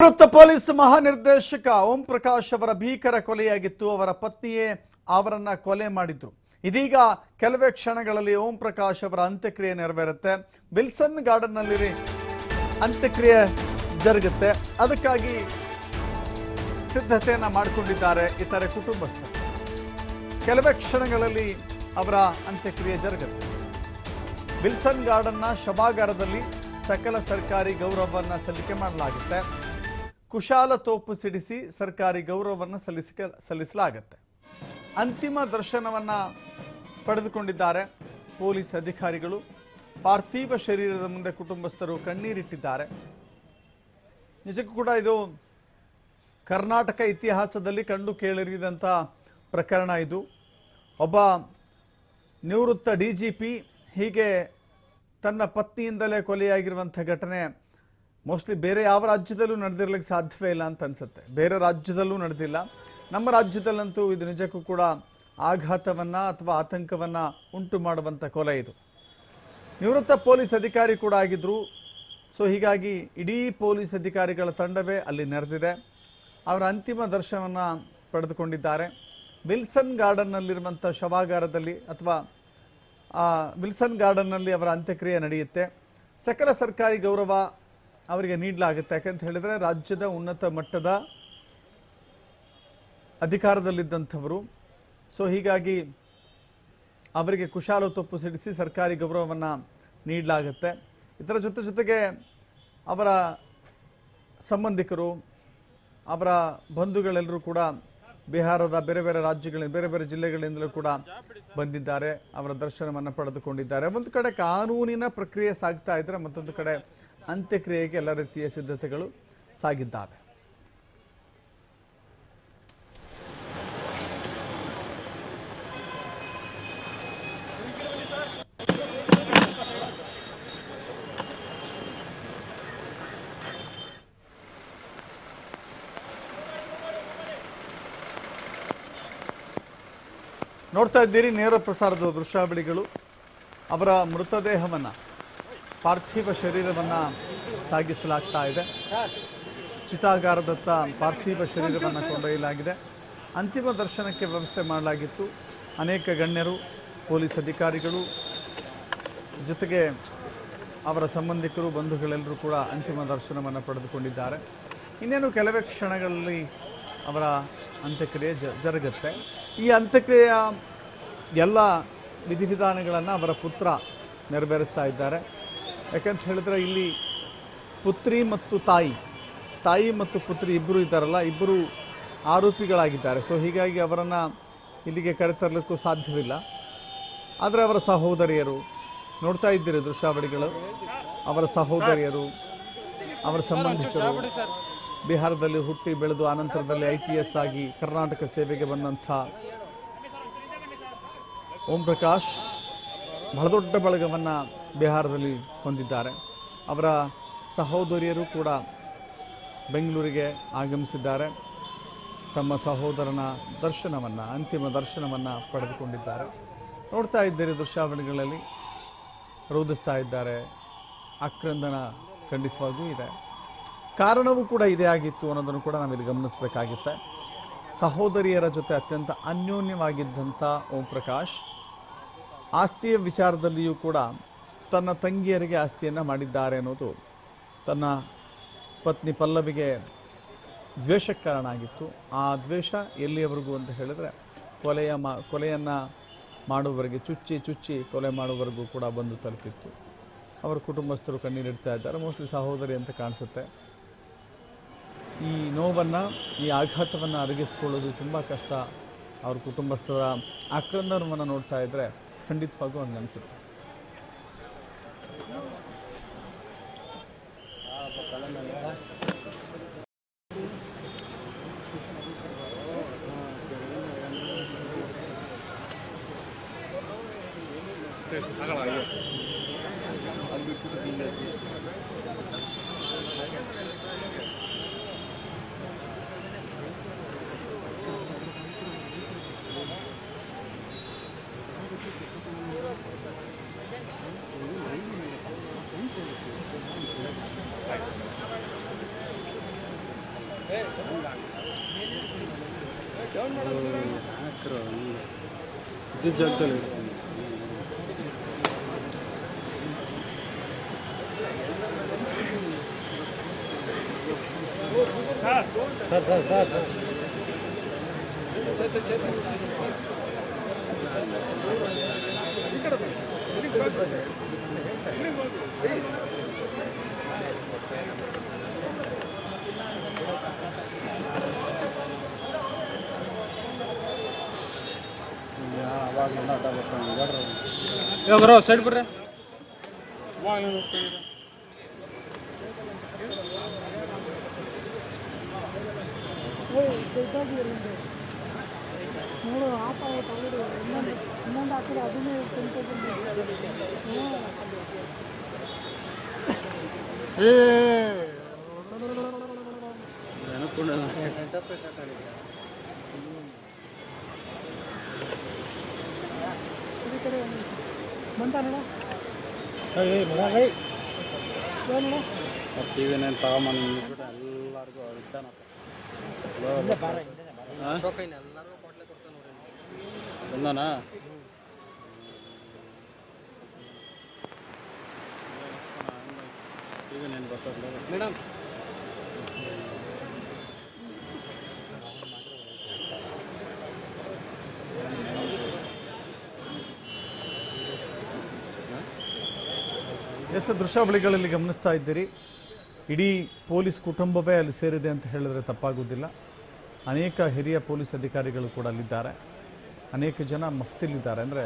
ನಿವೃತ್ತ ಪೊಲೀಸ್ ಮಹಾನಿರ್ದೇಶಕ ಓಂ ಪ್ರಕಾಶ್ ಅವರ ಭೀಕರ ಕೊಲೆಯಾಗಿತ್ತು. ಅವರ ಪತ್ನಿಯೇ ಅವರನ್ನ ಕೊಲೆ ಮಾಡಿದ್ರು. ಇದೀಗ ಕೆಲವೇ ಕ್ಷಣಗಳಲ್ಲಿ ಓಂ ಪ್ರಕಾಶ್ ಅವರ ಅಂತ್ಯಕ್ರಿಯೆ ನೆರವೇರುತ್ತೆ. ವಿಲ್ಸನ್ ಗಾರ್ಡನ್ ನಲ್ಲಿ ಅಂತ್ಯಕ್ರಿಯೆ ಜರುಗುತ್ತೆ. ಅದಕ್ಕಾಗಿ ಸಿದ್ಧತೆಯನ್ನ ಮಾಡಿಕೊಂಡಿದ್ದಾರೆ ಇತರೆ ಕುಟುಂಬಸ್ಥರು. ಕೆಲವೇ ಕ್ಷಣಗಳಲ್ಲಿ ಅವರ ಅಂತ್ಯಕ್ರಿಯೆ ಜರುಗುತ್ತೆ. ವಿಲ್ಸನ್ ಗಾರ್ಡನ್ನ ಶವಾಗಾರದಲ್ಲಿ ಸಕಲ ಸರ್ಕಾರಿ ಗೌರವವನ್ನು ಸಲ್ಲಿಕೆ ಮಾಡಲಾಗುತ್ತೆ. ಕುಶಾಲ ತೋಪು ಸಿಡಿಸಿ ಸರ್ಕಾರಿ ಗೌರವವನ್ನು ಸಲ್ಲಿಸಲಾಗುತ್ತೆ. ಅಂತಿಮ ದರ್ಶನವನ್ನು ಪಡೆದುಕೊಂಡಿದ್ದಾರೆ ಪೊಲೀಸ್ ಅಧಿಕಾರಿಗಳು. ಪಾರ್ಥಿವ ಶರೀರದ ಮುಂದೆ ಕುಟುಂಬಸ್ಥರು ಕಣ್ಣೀರಿಟ್ಟಿದ್ದಾರೆ. ನಿಜಕ್ಕೂ ಕೂಡ ಇದು ಕರ್ನಾಟಕ ಇತಿಹಾಸದಲ್ಲಿ ಕಂಡು ಕೇಳಿರಿದಂಥ ಪ್ರಕರಣ. ಇದು ಒಬ್ಬ ನಿವೃತ್ತ DGP ಹೀಗೆ ತನ್ನ ಪತ್ನಿಯಿಂದಲೇ ಕೊಲೆಯಾಗಿರುವಂಥ ಘಟನೆ ಮೋಸ್ಟ್ಲಿ ಬೇರೆ ಯಾವ ರಾಜ್ಯದಲ್ಲೂ ನಡೆದಿರ್ಲಿಕ್ಕೆ ಸಾಧ್ಯವೇ ಇಲ್ಲ ಅಂತ ಅನ್ಸುತ್ತೆ. ಬೇರೆ ರಾಜ್ಯದಲ್ಲೂ ನಡೆದಿಲ್ಲ. ನಮ್ಮ ರಾಜ್ಯದಲ್ಲಂತೂ ಇದು ನಿಜಕ್ಕೂ ಕೂಡ ಆಘಾತವನ್ನು ಅಥವಾ ಆತಂಕವನ್ನು ಉಂಟು ಮಾಡುವಂಥ ಕೊಲೆ ಇದು. ನಿವೃತ್ತ ಪೊಲೀಸ್ ಅಧಿಕಾರಿ ಕೂಡ ಆಗಿದ್ದರು. ಸೊ ಹೀಗಾಗಿ ಇಡೀ ಪೊಲೀಸ್ ಅಧಿಕಾರಿಗಳ ತಂಡವೇ ಅಲ್ಲಿ ನೆರೆದಿದೆ. ಅವರ ಅಂತಿಮ ದರ್ಶನವನ್ನು ಪಡೆದುಕೊಂಡಿದ್ದಾರೆ. ವಿಲ್ಸನ್ ಗಾರ್ಡನ್ನಲ್ಲಿರುವಂಥ ಶವಾಗಾರದಲ್ಲಿ ಅಥವಾ ವಿಲ್ಸನ್ ಗಾರ್ಡನ್ನಲ್ಲಿ ಅವರ ಅಂತ್ಯಕ್ರಿಯೆ ನಡೆಯುತ್ತೆ. ಸಕಲ ಸರ್ಕಾರಿ ಗೌರವ ಅವರಿಗೆ ನೀಡಲಾಗುತ್ತೆ. ಯಾಕಂತ ಹೇಳಿದರೆ ರಾಜ್ಯದ ಉನ್ನತ ಮಟ್ಟದ ಅಧಿಕಾರದಲ್ಲಿದ್ದಂಥವರು. ಸೊ ಹೀಗಾಗಿ ಅವರಿಗೆ ಕುಶಾಲತೊಪ್ಪು ಸಿಡಿಸಿ ಸರ್ಕಾರಿ ಗೌರವವನ್ನು ನೀಡಲಾಗುತ್ತೆ. ಇದರ ಜೊತೆಗೆ ಅವರ ಸಂಬಂಧಿಕರು, ಅವರ ಬಂಧುಗಳೆಲ್ಲರೂ ಕೂಡ ಬಿಹಾರದ ಬೇರೆ ಬೇರೆ ರಾಜ್ಯಗಳಿಂದ, ಬೇರೆ ಬೇರೆ ಜಿಲ್ಲೆಗಳಿಂದಲೂ ಕೂಡ ಬಂದಿದ್ದಾರೆ. ಅವರ ದರ್ಶನವನ್ನು ಪಡೆದುಕೊಂಡಿದ್ದಾರೆ. ಒಂದು ಕಡೆ ಕಾನೂನಿನ ಪ್ರಕ್ರಿಯೆ ಸಾಗ್ತಾ ಇದ್ದರೆ, ಮತ್ತೊಂದು ಕಡೆ ಅಂತ್ಯಕ್ರಿಯೆಗೆ ಎಲ್ಲ ರೀತಿಯ ಸಿದ್ಧತೆಗಳು ಸಾಗಿದ್ದಾವೆ. ನೋಡ್ತಾ ಇದ್ದೀರಿ ನೇರ ಪ್ರಸಾರದ ದೃಶ್ಯಾವಳಿಗಳು. ಅವರ ಮೃತದೇಹವನ್ನು, ಪಾರ್ಥಿವ ಶರೀರವನ್ನು ಸಾಗಿಸಲಾಗ್ತಾ ಇದೆ. ಚಿತಾಗಾರದತ್ತ ಪಾರ್ಥಿವ ಶರೀರವನ್ನು ಕೊಂಡೊಯ್ಯಲಾಗಿದೆ. ಅಂತಿಮ ದರ್ಶನಕ್ಕೆ ವ್ಯವಸ್ಥೆ ಮಾಡಲಾಗಿತ್ತು. ಅನೇಕ ಗಣ್ಯರು, ಪೊಲೀಸ್ ಅಧಿಕಾರಿಗಳು, ಜೊತೆಗೆ ಅವರ ಸಂಬಂಧಿಕರು, ಬಂಧುಗಳೆಲ್ಲರೂ ಕೂಡ ಅಂತಿಮ ದರ್ಶನವನ್ನು ಪಡೆದುಕೊಂಡಿದ್ದಾರೆ. ಇನ್ನೇನು ಕೆಲವೇ ಕ್ಷಣಗಳಲ್ಲಿ ಅವರ ಅಂತ್ಯಕ್ರಿಯೆ ಜರುಗುತ್ತೆ. ಈ ಅಂತ್ಯಕ್ರಿಯೆಯ ಎಲ್ಲ ವಿಧಿವಿಧಾನಗಳನ್ನು ಅವರ ಪುತ್ರ ನೆರವೇರಿಸ್ತಾ ಇದ್ದಾರೆ. ಯಾಕಂತ ಹೇಳಿದ್ರೆ ಇಲ್ಲಿ ಪುತ್ರಿ ಮತ್ತು ತಾಯಿ ಮತ್ತು ಪುತ್ರಿ ಇಬ್ಬರು ಇದ್ದಾರಲ್ಲ, ಇಬ್ಬರು ಆರೋಪಿಗಳಾಗಿದ್ದಾರೆ. ಸೊ ಹೀಗಾಗಿ ಅವರನ್ನು ಇಲ್ಲಿಗೆ ಕರೆತರಲಿಕ್ಕೂ ಸಾಧ್ಯವಿಲ್ಲ. ಆದರೆ ಅವರ ಸಹೋದರಿಯರು, ನೋಡ್ತಾ ಇದ್ದೀರಿ ದೃಶ್ಯಾವಳಿಗಳು, ಅವರ ಸಹೋದರಿಯರು, ಅವರ ಸಂಬಂಧಿಕರು, ಬಿಹಾರದಲ್ಲಿ ಹುಟ್ಟಿ ಬೆಳೆದು ಆನಂತರದಲ್ಲಿ IPS ಆಗಿ ಕರ್ನಾಟಕ ಸೇವೆಗೆ ಬಂದಂಥ ಓಂ ಪ್ರಕಾಶ್ ಬಹಳ ದೊಡ್ಡ ಬಳಗವನ್ನು ಬಿಹಾರದಲ್ಲಿ ಹೊಂದಿದ್ದಾರೆ. ಅವರ ಸಹೋದರಿಯರು ಕೂಡ ಬೆಂಗಳೂರಿಗೆ ಆಗಮಿಸಿದ್ದಾರೆ. ತಮ್ಮ ಸಹೋದರನ ದರ್ಶನವನ್ನು, ಅಂತಿಮ ದರ್ಶನವನ್ನು ಪಡೆದುಕೊಂಡಿದ್ದಾರೆ. ನೋಡ್ತಾ ಇದ್ದೀರಿ ದೃಶ್ಯಾವಳಿಗಳಲ್ಲಿ ರೋಧಿಸ್ತಾ ಇದ್ದಾರೆ. ಆಕ್ರಂದನ ಖಂಡಿತವಾಗೂ ಇದೆ. ಕಾರಣವೂ ಕೂಡ ಇದೇ ಆಗಿತ್ತು ಅನ್ನೋದನ್ನು ಕೂಡ ನಾವಿಲ್ಲಿ ಗಮನಿಸಬೇಕಾಗುತ್ತೆ. ಸಹೋದರಿಯರ ಜೊತೆ ಅತ್ಯಂತ ಅನ್ಯೋನ್ಯವಾಗಿದ್ದಂಥ ಓಂ ಪ್ರಕಾಶ್ ಆಸ್ತಿಯ ವಿಚಾರದಲ್ಲಿಯೂ ಕೂಡ ತನ್ನ ತಂಗಿಯರಿಗೆ ಆಸ್ತಿಯನ್ನು ಮಾಡಿದ್ದಾರೆ ಅನ್ನೋದು ತನ್ನ ಪತ್ನಿ ಪಲ್ಲವಿಗೆ ದ್ವೇಷಕ್ಕೆ ಕಾರಣ ಆಗಿತ್ತು. ಆ ದ್ವೇಷ ಎಲ್ಲಿಯವರೆಗೂ ಅಂತ ಹೇಳಿದ್ರೆ ಕೊಲೆಯನ್ನು ಮಾಡುವವರೆಗೆ, ಚುಚ್ಚಿ ಕೊಲೆ ಮಾಡುವವರೆಗೂ ಕೂಡ ಬಂದು ತಲುಪಿತ್ತು. ಅವರ ಕುಟುಂಬಸ್ಥರು ಕಣ್ಣೀರಿಡ್ತಾ ಇದ್ದಾರೆ. ಮೋಸ್ಟ್ಲಿ ಸಹೋದರಿ ಅಂತ ಕಾಣಿಸುತ್ತೆ. ಈ ನೋವನ್ನು, ಈ ಆಘಾತವನ್ನು ಅರಗಿಸಿಕೊಳ್ಳೋದು ತುಂಬ ಕಷ್ಟ. ಅವ್ರ ಕುಟುಂಬಸ್ಥರ ಆಕ್ರಂದನವನ್ನು ನೋಡ್ತಾ ಇದ್ದರೆ ಖಂಡಿತವಾಗೂ ಹಂಗನಿಸುತ್ತೆ. ಬರೋ ಸೈಡ್ ಬರ್ರಿ ನೋಡು ಆಟ ಇನ್ನೊಂದು ಹಾಕಿದ್ರೆ ಅದನ್ನೇ ಬಂತ ನೋಡ ಟಿವಿ ನೇನು ತಗೊಂಬಂದು ಎಲ್ಲರಿಗೂ ಬಂದಾನ ಟಿವಿ ನೇನು ಬರ್ತದೆ ಮೇಡಮ್ ಎಸ್ ದೃಶ್ಯಾವಳಿಗಳಲ್ಲಿ ಗಮನಿಸ್ತಾ ಇದ್ದೀರಿ. ಇಡೀ ಪೊಲೀಸ್ ಕುಟುಂಬವೇ ಅಲ್ಲಿ ಸೇರಿದೆ ಅಂತ ಹೇಳಿದ್ರೆ ತಪ್ಪಾಗುವುದಿಲ್ಲ. ಅನೇಕ ಹಿರಿಯ ಪೊಲೀಸ್ ಅಧಿಕಾರಿಗಳು ಕೂಡ ಅಲ್ಲಿದ್ದಾರೆ. ಅನೇಕ ಜನ ಮಫ್ತಿಲಿದ್ದಾರೆ, ಅಂದರೆ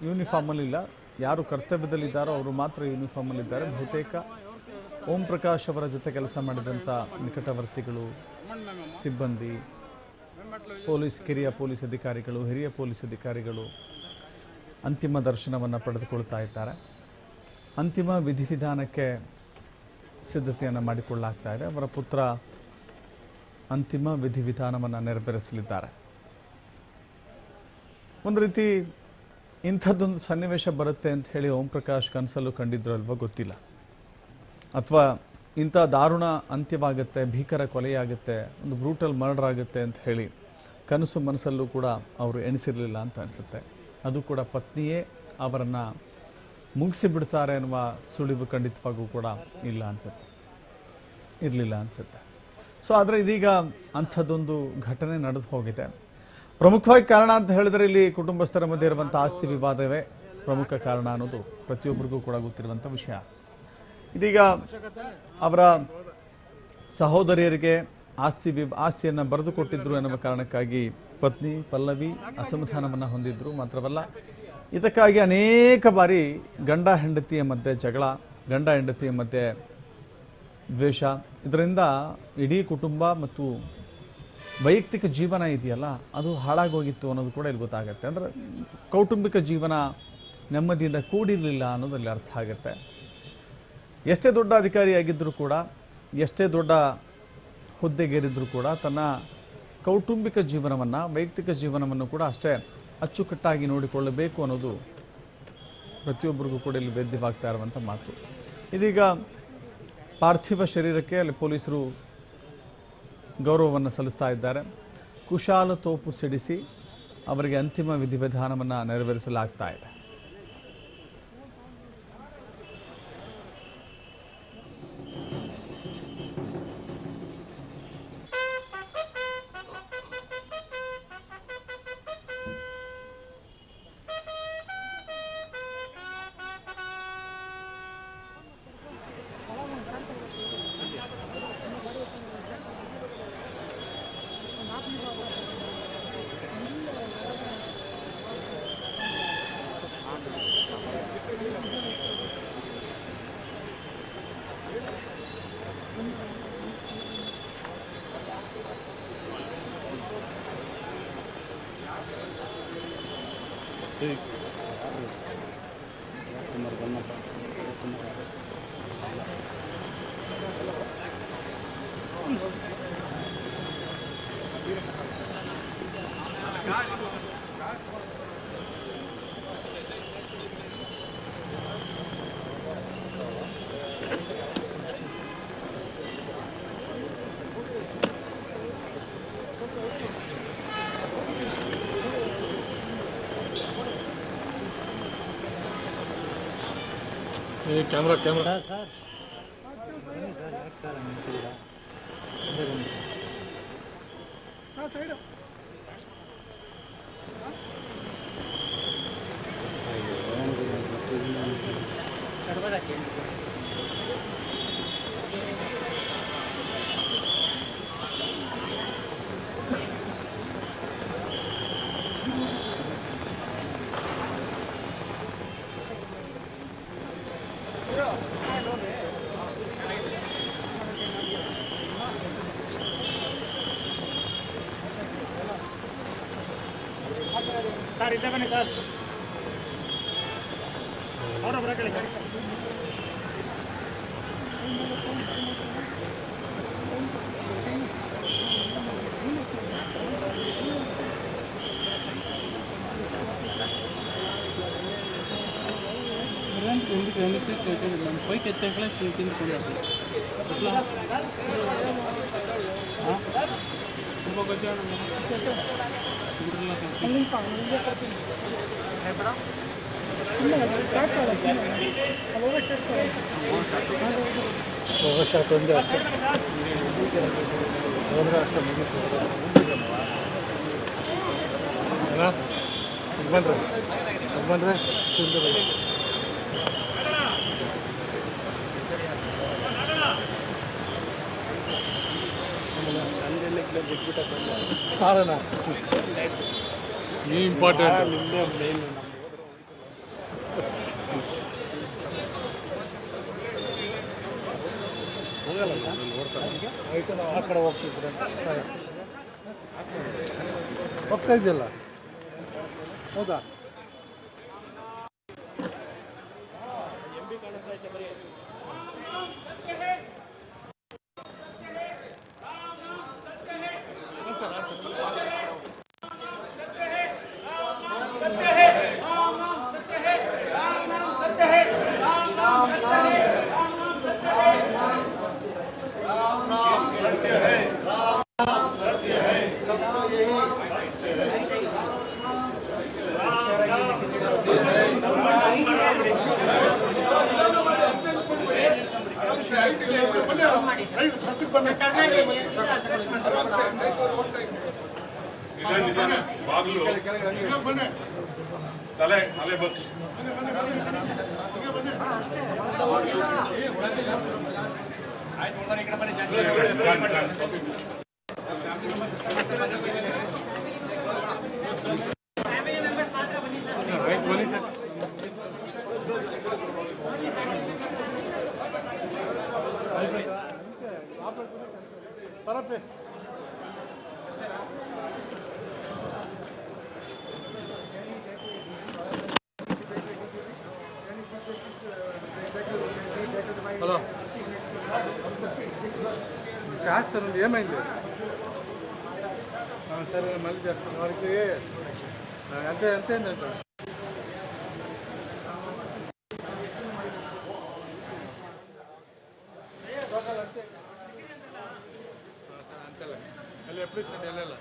ಯೂನಿಫಾರ್ಮಲ್ಲಿಲ್ಲ. ಯಾರು ಕರ್ತವ್ಯದಲ್ಲಿದ್ದಾರೋ ಅವರು ಮಾತ್ರ ಯೂನಿಫಾರ್ಮಲ್ಲಿದ್ದಾರೆ. ಬಹುತೇಕ ಓಂ ಪ್ರಕಾಶ್ ಅವರ ಜೊತೆ ಕೆಲಸ ಮಾಡಿದಂಥ ನಿಕಟವರ್ತಿಗಳು, ಸಿಬ್ಬಂದಿ, ಕಿರಿಯ ಪೊಲೀಸ್ ಅಧಿಕಾರಿಗಳು, ಹಿರಿಯ ಪೊಲೀಸ್ ಅಧಿಕಾರಿಗಳು ಅಂತಿಮ ದರ್ಶನವನ್ನು ಪಡೆದುಕೊಳ್ತಾ ಇದ್ದಾರೆ. ಅಂತಿಮ ವಿಧಿವಿಧಾನಕ್ಕೆ ಸಿದ್ಧತೆಯನ್ನು ಮಾಡಿಕೊಳ್ಳಲಾಗ್ತಾ ಇದೆ. ಅವರ ಪುತ್ರ ಅಂತಿಮ ವಿಧಿವಿಧಾನವನ್ನು ನೆರವೇರಿಸಲಿದ್ದಾರೆ. ಒಂದು ರೀತಿ ಇಂಥದ್ದೊಂದು ಸನ್ನಿವೇಶ ಬರುತ್ತೆ ಅಂತ ಹೇಳಿ ಓಂ ಪ್ರಕಾಶ್ ಕನಸಲ್ಲೂ ಕಂಡಿದ್ರು ಅಲ್ವೋ ಗೊತ್ತಿಲ್ಲ, ಅಥವಾ ಇಂಥ ದಾರುಣ ಅಂತ್ಯವಾಗುತ್ತೆ, ಭೀಕರ ಕೊಲೆಯಾಗುತ್ತೆ, ಒಂದು ಬ್ರೂಟಲ್ ಮರ್ಡರ್ ಆಗುತ್ತೆ ಅಂತ ಹೇಳಿ ಕನಸು ಮನಸ್ಸಲ್ಲೂ ಕೂಡ ಅವರು ಎಣಿಸಿರಲಿಲ್ಲ ಅಂತ ಅನಿಸುತ್ತೆ. ಅದು ಕೂಡ ಪತ್ನಿಯೇ ಅವರನ್ನು ಮುಗಿಸಿಬಿಡ್ತಾರೆ ಅನ್ನುವ ಸುಳಿವು ಖಂಡಿತವಾಗೂ ಕೂಡ ಇರಲಿಲ್ಲ ಅನಿಸುತ್ತೆ. ಸೊ ಆದರೆ ಇದೀಗ ಅಂಥದ್ದೊಂದು ಘಟನೆ ನಡೆದು ಹೋಗಿದೆ. ಪ್ರಮುಖವಾಗಿ ಕಾರಣ ಅಂತ ಹೇಳಿದರೆ ಇಲ್ಲಿ ಕುಟುಂಬಸ್ಥರ ಮಧ್ಯೆ ಇರುವಂಥ ಆಸ್ತಿ ವಿವಾದವೇ ಪ್ರಮುಖ ಕಾರಣ ಅನ್ನೋದು ಪ್ರತಿಯೊಬ್ಬರಿಗೂ ಕೂಡ ಗೊತ್ತಿರುವಂಥ ವಿಷಯ. ಇದೀಗ ಅವರ ಸಹೋದರಿಯರಿಗೆ ಆಸ್ತಿಯನ್ನು ಬರೆದುಕೊಟ್ಟಿದ್ರು ಎನ್ನುವ ಕಾರಣಕ್ಕಾಗಿ ಪತ್ನಿ ಪಲ್ಲವಿ ಅಸಮಾಧಾನವನ್ನು ಹೊಂದಿದ್ರು. ಮಾತ್ರವಲ್ಲ, ಇದಕ್ಕಾಗಿ ಅನೇಕ ಬಾರಿ ಗಂಡ ಹೆಂಡತಿಯ ಮಧ್ಯೆ ಜಗಳ, ಗಂಡ ಹೆಂಡತಿಯ ಮಧ್ಯೆ ದ್ವೇಷ, ಇದರಿಂದ ಇಡೀ ಕುಟುಂಬ ಮತ್ತು ವೈಯಕ್ತಿಕ ಜೀವನ ಇದೆಯಲ್ಲ ಅದು ಹಾಳಾಗೋಗಿತ್ತು ಅನ್ನೋದು ಕೂಡ ಇಲ್ಲಿ ಗೊತ್ತಾಗುತ್ತೆ. ಅಂದರೆ ಕೌಟುಂಬಿಕ ಜೀವನ ನೆಮ್ಮದಿಯಿಂದ ಕೂಡಿರಲಿಲ್ಲ ಅನ್ನೋದ್ರಲ್ಲಿ ಅರ್ಥ ಆಗುತ್ತೆ. ಎಷ್ಟೇ ದೊಡ್ಡ ಅಧಿಕಾರಿಯಾಗಿದ್ದರೂ ಕೂಡ, ಎಷ್ಟೇ ದೊಡ್ಡ ಹುದ್ದೆಗೇರಿದ್ರೂ ಕೂಡ ತನ್ನ ಕೌಟುಂಬಿಕ ಜೀವನವನ್ನು, ವೈಯಕ್ತಿಕ ಜೀವನವನ್ನು ಕೂಡ ಅಷ್ಟೇ ಅಚ್ಚುಕಟ್ಟಾಗಿ ನೋಡಿಕೊಳ್ಳಬೇಕು ಅನ್ನೋದು ಪ್ರತಿಯೊಬ್ಬರಿಗೂ ಕೂಡ ಇಲ್ಲಿ ವೇದ್ಯವಾಗ್ತಾ ಇರುವಂಥ ಮಾತು. ಇದೀಗ ಪಾರ್ಥಿವ ಶರೀರಕ್ಕೆ ಅಲ್ಲಿ ಪೊಲೀಸರು ಗೌರವವನ್ನು ಸಲ್ಲಿಸ್ತಾ ಇದ್ದಾರೆ. ಕುಶಾಲ ತೋಪು ಸಿಡಿಸಿ ಅವರಿಗೆ ಅಂತಿಮ ವಿಧಿವಿಧಾನವನ್ನು ನೆರವೇರಿಸಲಾಗ್ತಾ ಇದೆ. ಕ್ಯಾಮ್ರಾ ಕ್ಯಾಮ್ರಾ ಸರ್ ಬನ್ನಿ ಸರ್ ಯಾಕೆ ಸರ್ ಹಂಗೆ ನಿಂತಿದ್ದೀರಾ ಮುಂದೆ ಬನ್ನಿ ಸರ್ ಸೈಡು ಸರ್ ಇಲ್ಲೇ ಬನ್ನಿ ಸರ್ ಅವರ ಬರಕಳಿ ಸರ್ ನಮ್ಮ ಪೈಕ್ ಎತ್ತಕ್ಕಲೇ ತಿಂದುಕೊಂಡು ಹಾಂ ತುಂಬ ಗೊತ್ತಿಲ್ಲ ಶಾಟ್ ಒಂದೇ ಅಷ್ಟೇ ಹೋದ್ರೆ ಅಷ್ಟೇ ಮುಗಿಸಿ ಬಂದ್ರೆ ಕಾರಣ ಈ ಇಂಪಾರ್ಟೆಂಟ್ ಆ ಕಡೆ ಹೋಗ್ತಿದ್ರೆ ಹೋಗ್ತಾ ಇದೆಯಲ್ಲ ಹೌದಾ ಬಾಗಿಲು ತಲೆ ತಲೆ ಬಗ್ಸ್ ಬನ್ನಿ ಸರ್ ಬರತ್ತೆ హలో చేస్తారు ఏమైంది సరే మళ్ళీ చేస్తాను వారికి ఎంత ఎంత అయిందంట అంతేలే మళ్ళీ ఎప్పుడు ఇస్తాను వెళ్ళాలి